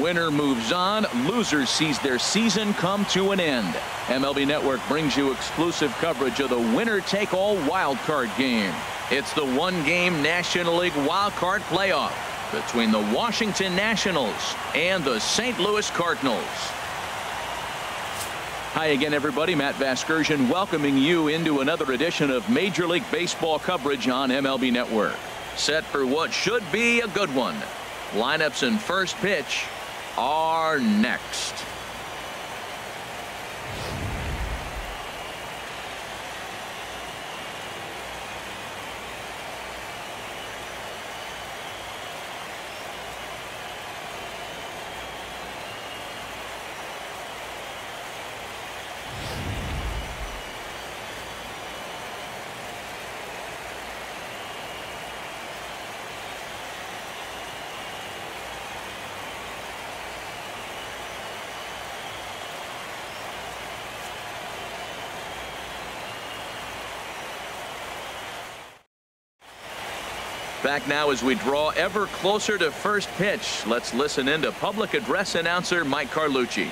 Winner moves on. Loser sees their season come to an end. MLB Network brings you exclusive coverage of the winner-take-all wild card game. It's the one-game National League wild card playoff between the Washington Nationals and the St. Louis Cardinals. Hi again, everybody. Matt Vasgersian welcoming you into another edition of Major League Baseball coverage on MLB Network. Set for what should be a good one. Lineups and first pitch are next. Back now as we draw ever closer to first pitch. Let's listen in to public address announcer Mike Carlucci.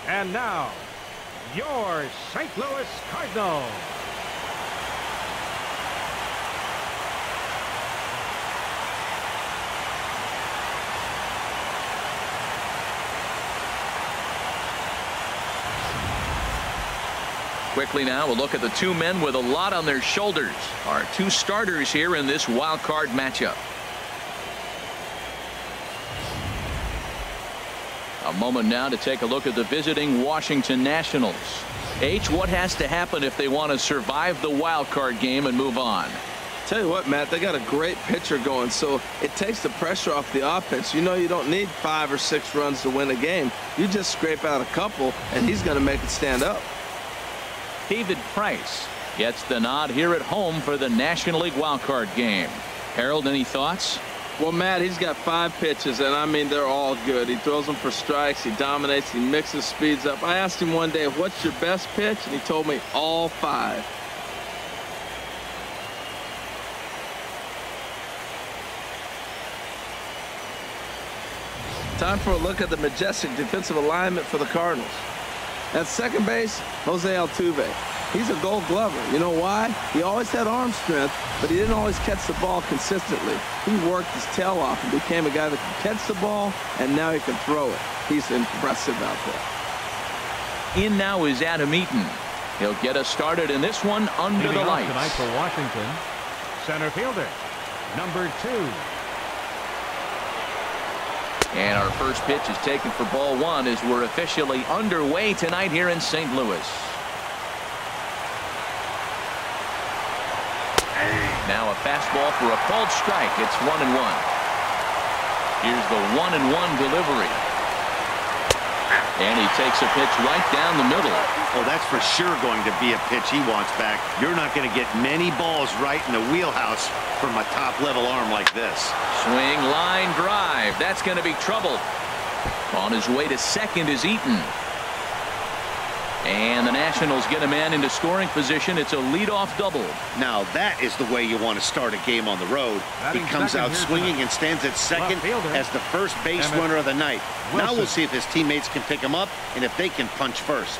And now, your St. Louis Cardinals. Quickly now, we'll look at the two men with a lot on their shoulders. Our two starters here in this wild card matchup. A moment now to take a look at the visiting Washington Nationals. H, what has to happen if they want to survive the wild card game and move on? Tell you what, Matt, they got a great pitcher going, so it takes the pressure off the offense. You know you don't need 5 or 6 runs to win a game. You just scrape out a couple, and he's going to make it stand up. David Price gets the nod here at home for the National League wildcard game. Harold, any thoughts? Well, Matt, he's got 5 pitches, and I mean, they're all good. He throws them for strikes. He dominates. He mixes speeds up. I asked him one day, what's your best pitch? And he told me all 5. Time for a look at the majestic defensive alignment for the Cardinals. At second base, Jose Altuve. He's a Gold Glover. You know why? He always had arm strength, but he didn't always catch the ball consistently. He worked his tail off and became a guy that can catch the ball, and now he can throw it. He's impressive out there. In now is Adam Eaton. He'll get us started in this one under the lights. Tonight for Washington, center fielder, number 2. And our first pitch is taken for ball 1 as we're officially underway tonight here in St. Louis. Now a fastball for a called strike. It's 1-1. Here's the 1-1 delivery. And he takes a pitch right down the middle. Oh, that's for sure going to be a pitch he wants back. You're not going to get many balls right in the wheelhouse from a top-level arm like this. Swing, line, drive. That's going to be trouble. On his way to second is Eaton. And the Nationals get a man into scoring position. It's a leadoff double. Now that is the way you want to start a game on the road. He comes out swinging and stands at second as the first base runner of the night. Now we'll see if his teammates can pick him up and if they can punch first.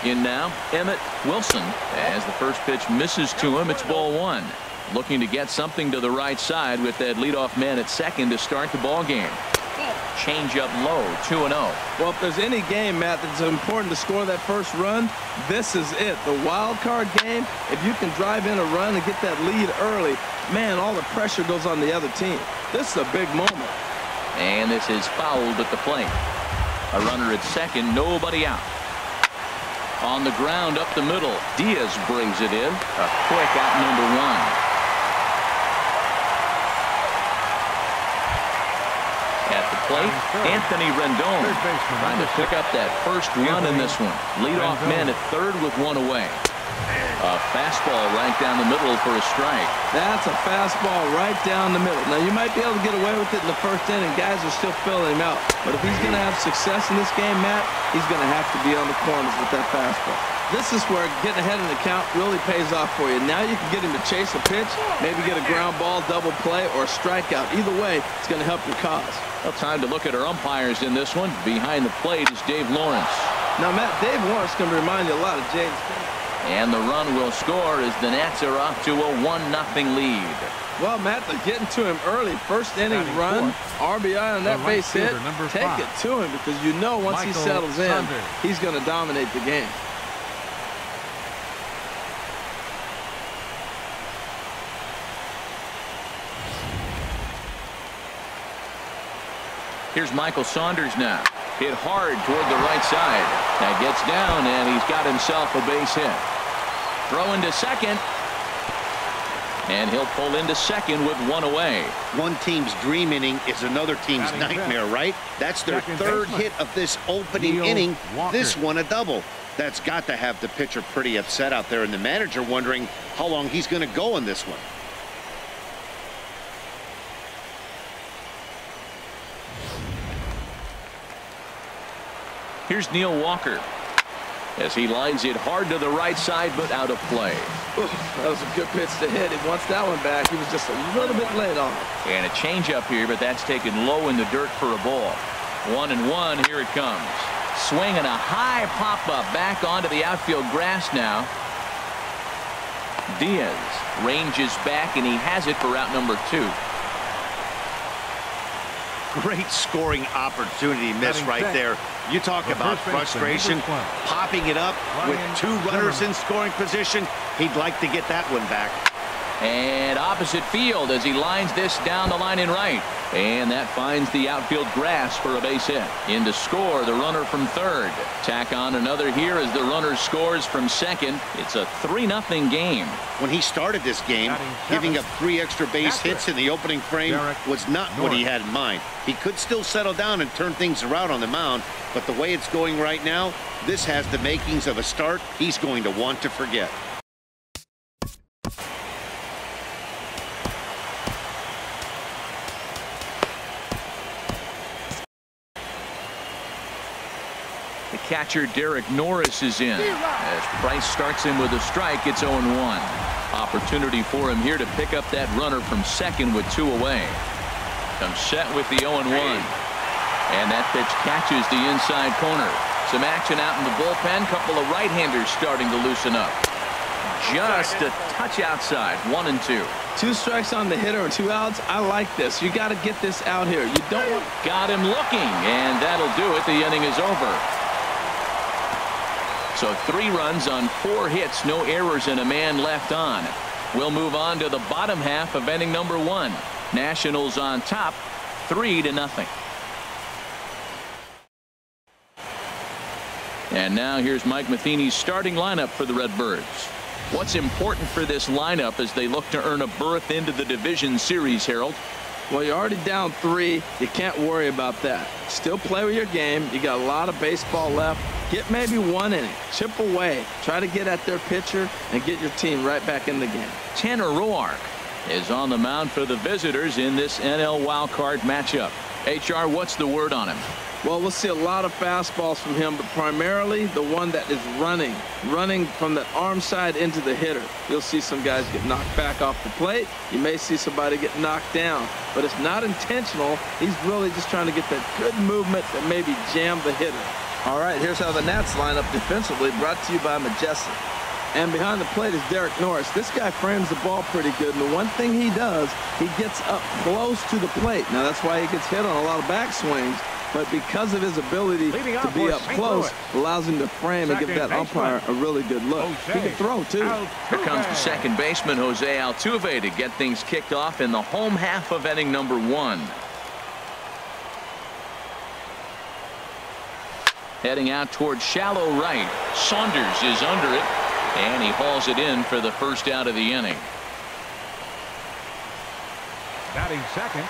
In now, Emmett Wilson. As the first pitch misses to him, it's ball 1. Looking to get something to the right side with that leadoff man at second to start the ball game. Change up low, 2-0. Well, if there's any game, Matt, that's important to score that first run, this is it. The wild card game, if you can drive in a run and get that lead early, man, all the pressure goes on the other team. This is a big moment. And this is fouled at the plate. A runner at second, nobody out. On the ground up the middle, Diaz brings it in. A quick out number 1. At the plate, Anthony Rendon trying to pick up that first run in this one. Leadoff man at third with 1 away. A fastball right down the middle for a strike. That's a fastball right down the middle. Now, you might be able to get away with it in the first inning. Guys are still filling him out. But if he's going to have success in this game, Matt, he's going to have to be on the corners with that fastball. This is where getting ahead in the count really pays off for you. Now you can get him to chase a pitch, maybe get a ground ball, double play, or a strikeout. Either way, it's going to help your cause. Well, time to look at our umpires in this one. Behind the plate is Dave Lawrence. Now, Matt, Dave Lawrence is going to remind you a lot of James. And the run will score as the Nats are off to a 1-0 lead. Well, Matt, they're getting to him early. First inning run, RBI on that base hit. Take it to him because you know once he settles in, he's going to dominate the game. Here's Michael Saunders now. Hit hard toward the right side. Now gets down, and he's got himself a base hit. Throw into second. And he'll pull into second with one away. One team's dream inning is another team's nightmare, right? That's their third hit of this opening inning. This one a double. That's got to have the pitcher pretty upset out there, and the manager wondering how long he's going to go in this one. Here's Neil Walker as he lines it hard to the right side, but out of play. Ooh, that was a good pitch to hit. He wants that one back. He was just a little bit late on it. And a changeup here, but that's taken low in the dirt for a ball. 1-1. Here it comes. Swinging a high pop-up back onto the outfield grass now. Diaz ranges back, and he has it for out number 2. Great scoring opportunity miss right there. You talk about frustration, popping it up with 2 runners in scoring position. He'd like to get that one back. And opposite field as he lines this down the line in right. And that finds the outfield grass for a base hit. In to score the runner from third. Tack on another here as the runner scores from second. It's a 3-0 game. When he started this game, giving up 3 extra base hits in the opening frame was not what he had in mind. He could still settle down and turn things around on the mound, but the way it's going right now, this has the makings of a start he's going to want to forget. The catcher Derek Norris is in. As Price starts him with a strike, it's 0-1. Opportunity for him here to pick up that runner from second with 2 away. Comes set with the 0-1. And that pitch catches the inside corner. Some action out in the bullpen. Couple of right-handers starting to loosen up. Just a touch outside. 1-2. 2 strikes on the hitter and 2 outs. I like this. You got to get this out here. You don't want... Got him looking, and that'll do it. The inning is over. So 3 runs on 4 hits, no errors, and a man left on. We'll move on to the bottom half of inning number 1. Nationals on top, 3-0. And now here's Mike Matheny's starting lineup for the Redbirds. What's important for this lineup as they look to earn a berth into the division series, Harold? Well, you're already down 3. You can't worry about that. Still play with your game. You got a lot of baseball left. Get maybe 1 inning. Chip away. Try to get at their pitcher and get your team right back in the game. Tanner Roark is on the mound for the visitors in this NL wildcard matchup. HR, what's the word on him? Well, we'll see a lot of fastballs from him, but primarily the one that is running from the arm side into the hitter. You'll see some guys get knocked back off the plate. You may see somebody get knocked down, but it's not intentional. He's really just trying to get that good movement that maybe jam the hitter. All right, here's how the Nats line up defensively, brought to you by Majestic. And behind the plate is Derek Norris. This guy frames the ball pretty good, and the one thing he does, he gets up close to the plate. Now, that's why he gets hit on a lot of backswings, but because of his ability to be up close, allows him to frame and give that umpire a really good look. He can throw, too. Here comes the second baseman, Jose Altuve, to get things kicked off in the home half of inning number 1. Heading out towards shallow right. Saunders is under it, and he hauls it in for the first out of the inning. Batting second,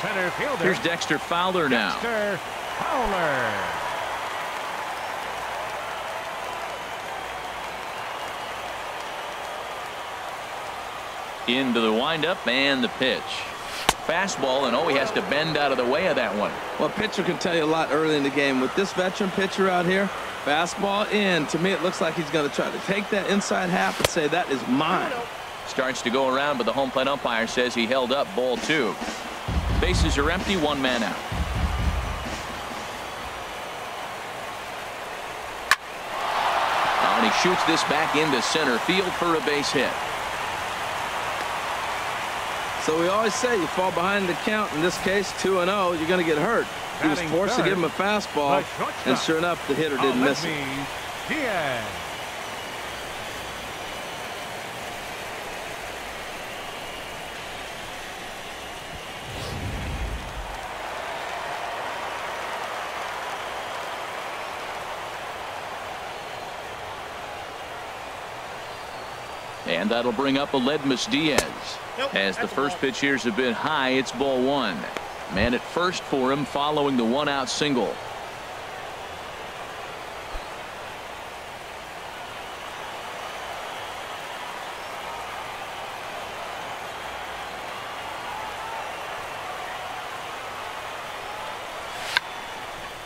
center fielder. Here's Dexter Fowler now. Dexter Fowler. Into the windup and the pitch. Fastball, and he has to bend out of the way of that one. Well, pitcher can tell you a lot early in the game. With this veteran pitcher out here, fastball in. To me, it looks like he's going to try to take that inside half and say, that is mine. Starts to go around, but the home plate umpire says he held up. Ball 2. Bases are empty. 1 man out. And he shoots this back into center field for a base hit. So we always say you fall behind the count. In this case, 2-0, you're going to get hurt. He was forced to give him a fastball, and sure enough, the hitter didn't miss it. Diaz. And that'll bring up Aledmus Diaz. As the first pitch here's a bit high, it's ball 1. Man at first for him following the 1-out single.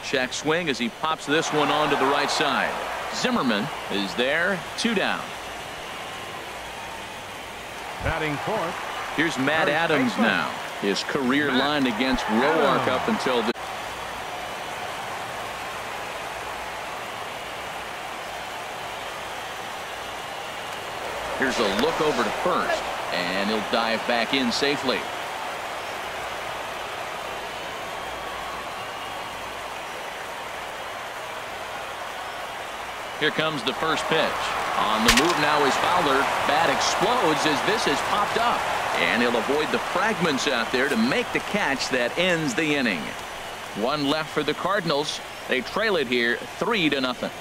Check swing as he pops this one onto the right side. Zimmerman is there. 2 down. Batting fourth. Here's Matt Adams now. His career line against Roark up until this. Here's a look over to first, and he'll dive back in safely. Here comes the first pitch. On the move now is Fowler. Bat explodes as this has popped up. And he'll avoid the fragments out there to make the catch that ends the inning. 1 left for the Cardinals. They trail it here 3-0.